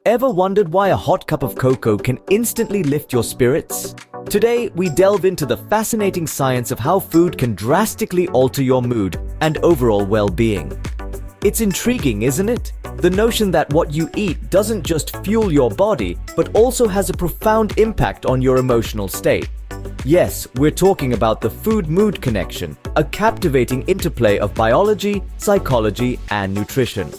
Ever wondered why a hot cup of cocoa can instantly lift your spirits? Today, we delve into the fascinating science of how food can drastically alter your mood and overall well-being. It's intriguing, isn't it? The notion that what you eat doesn't just fuel your body, but also has a profound impact on your emotional state. Yes, we're talking about the food-mood connection, a captivating interplay of biology, psychology, and nutrition.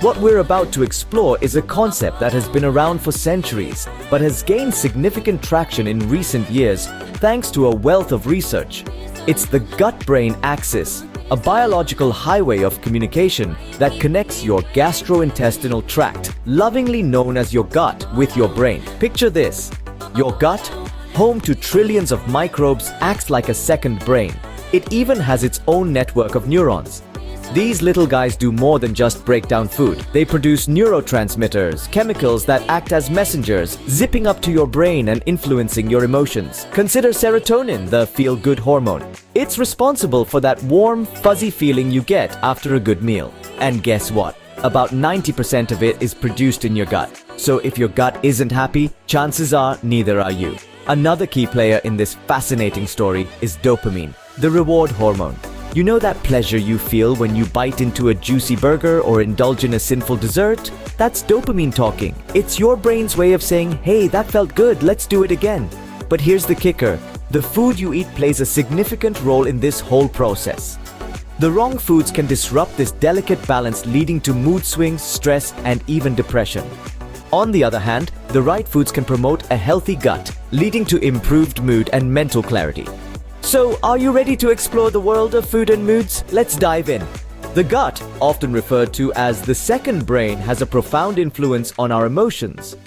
What we're about to explore is a concept that has been around for centuries, but has gained significant traction in recent years thanks to a wealth of research. It's the gut-brain axis, a biological highway of communication that connects your gastrointestinal tract, lovingly known as your gut, with your brain. Picture this: your gut, home to trillions of microbes, acts like a second brain. It even has its own network of neurons. These little guys do more than just break down food. They produce neurotransmitters, chemicals that act as messengers, zipping up to your brain and influencing your emotions. Consider serotonin, the feel-good hormone. It's responsible for that warm, fuzzy feeling you get after a good meal. And guess what? About 90% of it is produced in your gut. So if your gut isn't happy, chances are neither are you. Another key player in this fascinating story is dopamine, the reward hormone. You know that pleasure you feel when you bite into a juicy burger or indulge in a sinful dessert? That's dopamine talking. It's your brain's way of saying, hey, that felt good, let's do it again. But here's the kicker: the food you eat plays a significant role in this whole process. The wrong foods can disrupt this delicate balance, leading to mood swings, stress, and even depression. On the other hand, the right foods can promote a healthy gut, leading to improved mood and mental clarity. So, are you ready to explore the world of food and moods? Let's dive in. The gut, often referred to as the second brain, has a profound influence on our emotions.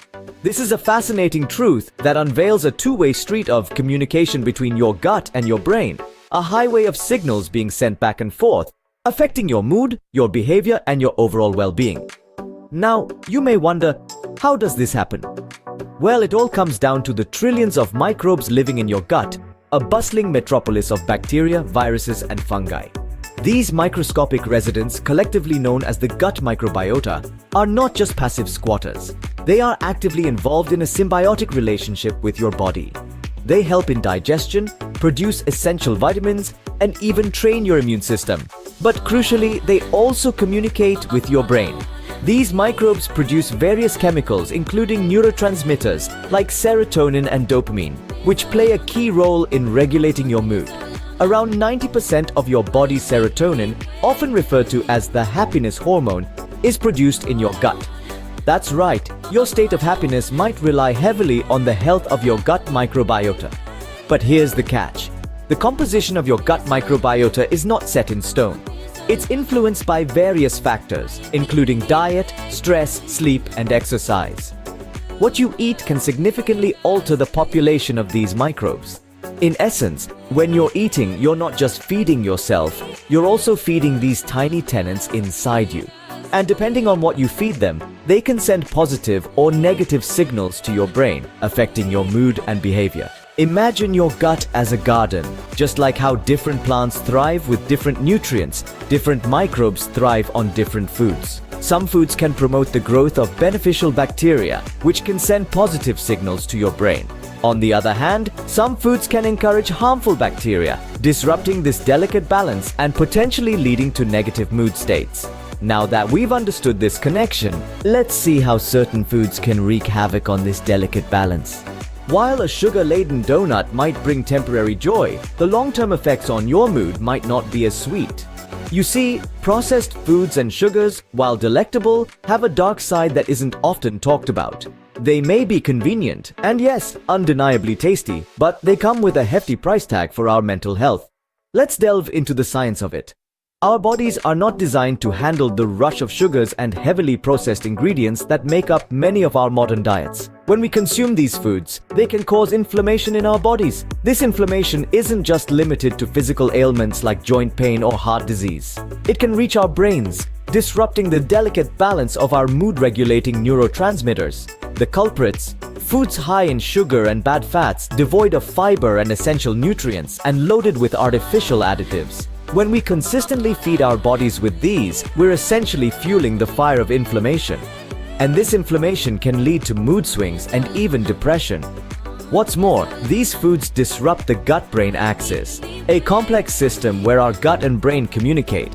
This is a fascinating truth that unveils a two-way street of communication between your gut and your brain, a highway of signals being sent back and forth, affecting your mood, your behavior, and your overall well-being. Now, you may wonder, how does this happen? Well, it all comes down to the trillions of microbes living in your gut, a bustling metropolis of bacteria, viruses, and fungi. These microscopic residents, collectively known as the gut microbiota, are not just passive squatters. They are actively involved in a symbiotic relationship with your body. They help in digestion, produce essential vitamins, and even train your immune system. But crucially, they also communicate with your brain. These microbes produce various chemicals, including neurotransmitters like serotonin and dopamine, which play a key role in regulating your mood. Around 90% of your body's serotonin, often referred to as the happiness hormone, is produced in your gut. That's right, your state of happiness might rely heavily on the health of your gut microbiota. But here's the catch: the composition of your gut microbiota is not set in stone. It's influenced by various factors, including diet, stress, sleep, and exercise. What you eat can significantly alter the population of these microbes. In essence, when you're eating, you're not just feeding yourself, you're also feeding these tiny tenants inside you. And depending on what you feed them, they can send positive or negative signals to your brain, affecting your mood and behavior. Imagine your gut as a garden. Just like how different plants thrive with different nutrients, different microbes thrive on different foods. Some foods can promote the growth of beneficial bacteria, which can send positive signals to your brain. On the other hand, some foods can encourage harmful bacteria, disrupting this delicate balance and potentially leading to negative mood states. Now that we've understood this connection, let's see how certain foods can wreak havoc on this delicate balance. While a sugar-laden donut might bring temporary joy, the long-term effects on your mood might not be as sweet. You see, processed foods and sugars, while delectable, have a dark side that isn't often talked about. They may be convenient and, yes, undeniably tasty, but they come with a hefty price tag for our mental health. Let's delve into the science of it. Our bodies are not designed to handle the rush of sugars and heavily processed ingredients that make up many of our modern diets. When we consume these foods, they can cause inflammation in our bodies. This inflammation isn't just limited to physical ailments like joint pain or heart disease. It can reach our brains, disrupting the delicate balance of our mood-regulating neurotransmitters. The culprits: foods high in sugar and bad fats, devoid of fiber and essential nutrients, and loaded with artificial additives. When we consistently feed our bodies with these, we're essentially fueling the fire of inflammation. and this inflammation can lead to mood swings and even depression. What's more, these foods disrupt the gut-brain axis, a complex system where our gut and brain communicate.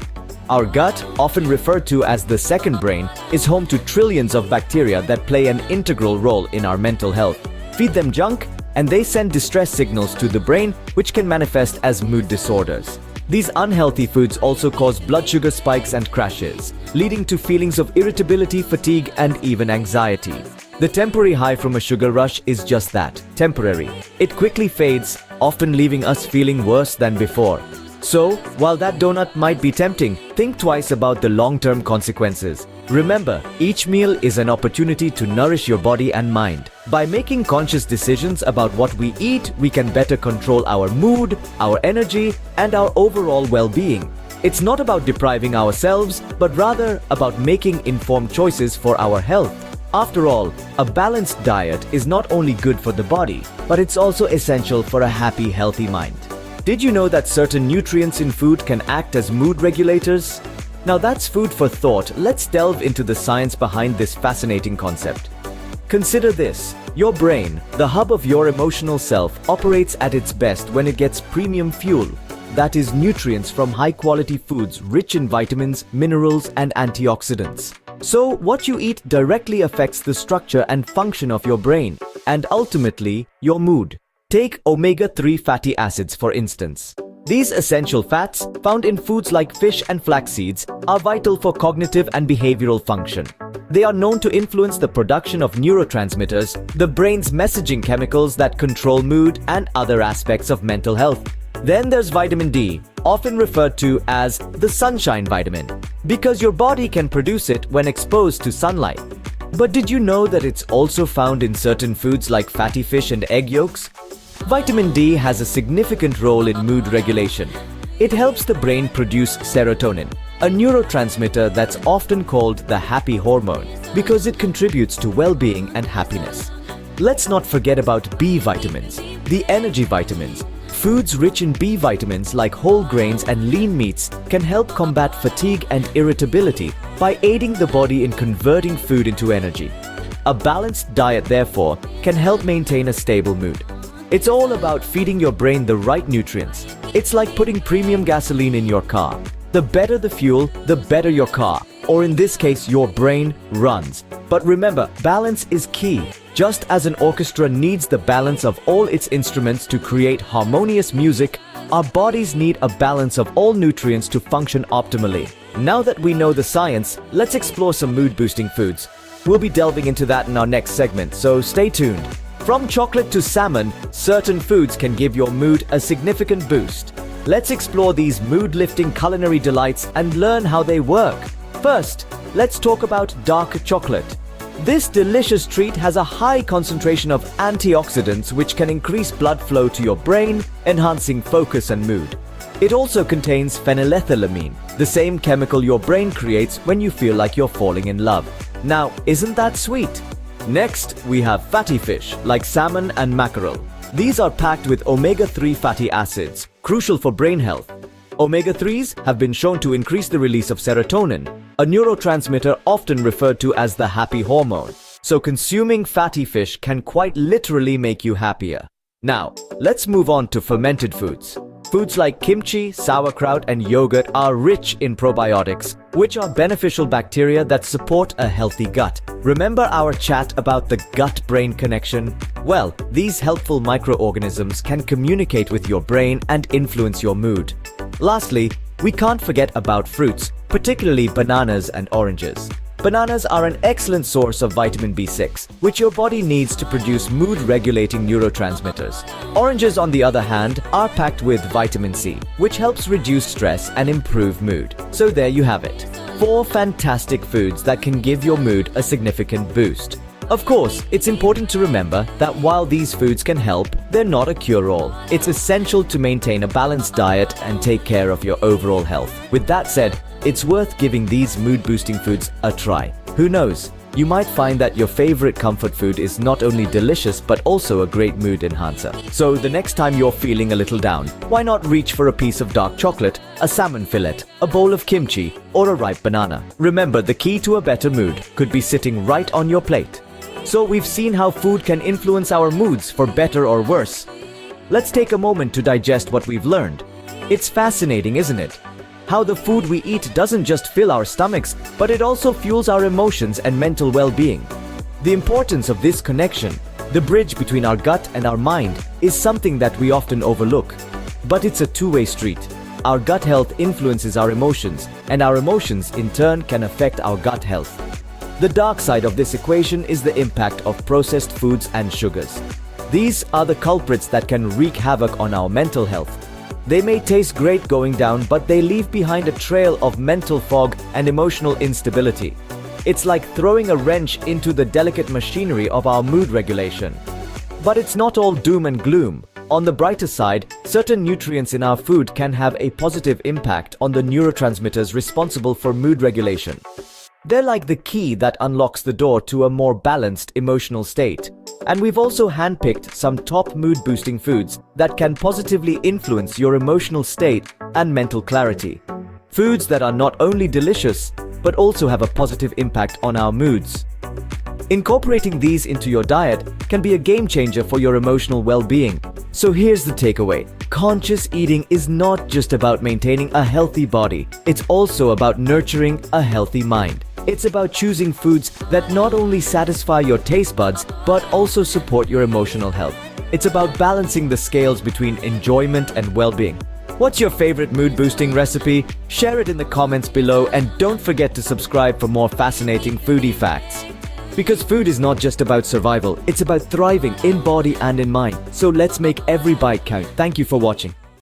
Our gut, often referred to as the second brain, is home to trillions of bacteria that play an integral role in our mental health. Feed them junk, and they send distress signals to the brain, which can manifest as mood disorders. These unhealthy foods also cause blood sugar spikes and crashes, leading to feelings of irritability, fatigue, and even anxiety. The temporary high from a sugar rush is just that, temporary. It quickly fades, often leaving us feeling worse than before. So, while that donut might be tempting, think twice about the long-term consequences. Remember, each meal is an opportunity to nourish your body and mind. By making conscious decisions about what we eat, we can better control our mood, our energy, and our overall well-being. It's not about depriving ourselves, but rather about making informed choices for our health. After all, a balanced diet is not only good for the body, but it's also essential for a happy, healthy mind. Did you know that certain nutrients in food can act as mood regulators? Now that's food for thought. Let's delve into the science behind this fascinating concept. Consider this. Your brain, the hub of your emotional self, operates at its best when it gets premium fuel. That is, nutrients from high-quality foods rich in vitamins, minerals, and antioxidants. So, what you eat directly affects the structure and function of your brain, and ultimately, your mood. Take omega-3 fatty acids, for instance. These essential fats, found in foods like fish and flax seeds, are vital for cognitive and behavioral function. They are known to influence the production of neurotransmitters, the brain's messaging chemicals that control mood and other aspects of mental health. Then there's vitamin D, often referred to as the sunshine vitamin, because your body can produce it when exposed to sunlight. But did you know that it's also found in certain foods like fatty fish and egg yolks? Vitamin D has a significant role in mood regulation. It helps the brain produce serotonin, a neurotransmitter that's often called the happy hormone, because it contributes to well-being and happiness. Let's not forget about B vitamins, the energy vitamins. Foods rich in B vitamins like whole grains and lean meats can help combat fatigue and irritability by aiding the body in converting food into energy. A balanced diet, therefore, can help maintain a stable mood. It's all about feeding your brain the right nutrients. It's like putting premium gasoline in your car. The better the fuel, the better your car, or in this case, your brain, runs. But remember, balance is key. Just as an orchestra needs the balance of all its instruments to create harmonious music, our bodies need a balance of all nutrients to function optimally. Now that we know the science, let's explore some mood-boosting foods. We'll be delving into that in our next segment, so stay tuned. From chocolate to salmon, certain foods can give your mood a significant boost. Let's explore these mood-lifting culinary delights and learn how they work. First, let's talk about dark chocolate. This delicious treat has a high concentration of antioxidants which can increase blood flow to your brain, enhancing focus and mood. It also contains phenylethylamine, the same chemical your brain creates when you feel like you're falling in love. Now, isn't that sweet? Next, we have fatty fish like salmon and mackerel. These are packed with omega-3 fatty acids, crucial for brain health. Omega-3s have been shown to increase the release of serotonin, a neurotransmitter often referred to as the happy hormone. So consuming fatty fish can quite literally make you happier. Now, let's move on to fermented foods. Foods like kimchi, sauerkraut, and yogurt are rich in probiotics, which are beneficial bacteria that support a healthy gut. Remember our chat about the gut-brain connection? Well, these helpful microorganisms can communicate with your brain and influence your mood. Lastly, we can't forget about fruits, particularly bananas and oranges. Bananas are an excellent source of vitamin B6, which your body needs to produce mood-regulating neurotransmitters. Oranges, on the other hand, are packed with vitamin C, which helps reduce stress and improve mood. So there you have it. 4 fantastic foods that can give your mood a significant boost. Of course, it's important to remember that while these foods can help, they're not a cure-all. It's essential to maintain a balanced diet and take care of your overall health. With that said, it's worth giving these mood-boosting foods a try. Who knows? you might find that your favorite comfort food is not only delicious but also a great mood enhancer. So the next time you're feeling a little down, why not reach for a piece of dark chocolate, a salmon fillet, a bowl of kimchi, or a ripe banana? Remember, the key to a better mood could be sitting right on your plate. So we've seen how food can influence our moods for better or worse. Let's take a moment to digest what we've learned. It's fascinating, isn't it? How the food we eat doesn't just fill our stomachs, but it also fuels our emotions and mental well-being. The importance of this connection, the bridge between our gut and our mind, is something that we often overlook. But it's a two-way street. Our gut health influences our emotions, and our emotions in turn can affect our gut health. The dark side of this equation is the impact of processed foods and sugars. These are the culprits that can wreak havoc on our mental health. They may taste great going down, but they leave behind a trail of mental fog and emotional instability. It's like throwing a wrench into the delicate machinery of our mood regulation. But it's not all doom and gloom. On the brighter side, certain nutrients in our food can have a positive impact on the neurotransmitters responsible for mood regulation. They're like the key that unlocks the door to a more balanced emotional state. And we've also handpicked some top mood-boosting foods that can positively influence your emotional state and mental clarity. Foods that are not only delicious, but also have a positive impact on our moods. Incorporating these into your diet can be a game changer for your emotional well-being. So here's the takeaway. Conscious eating is not just about maintaining a healthy body. It's also about nurturing a healthy mind. It's about choosing foods that not only satisfy your taste buds, but also support your emotional health. It's about balancing the scales between enjoyment and well-being. What's your favorite mood-boosting recipe? Share it in the comments below, and don't forget to subscribe for more fascinating foodie facts. Because food is not just about survival, it's about thriving in body and in mind. So let's make every bite count. Thank you for watching.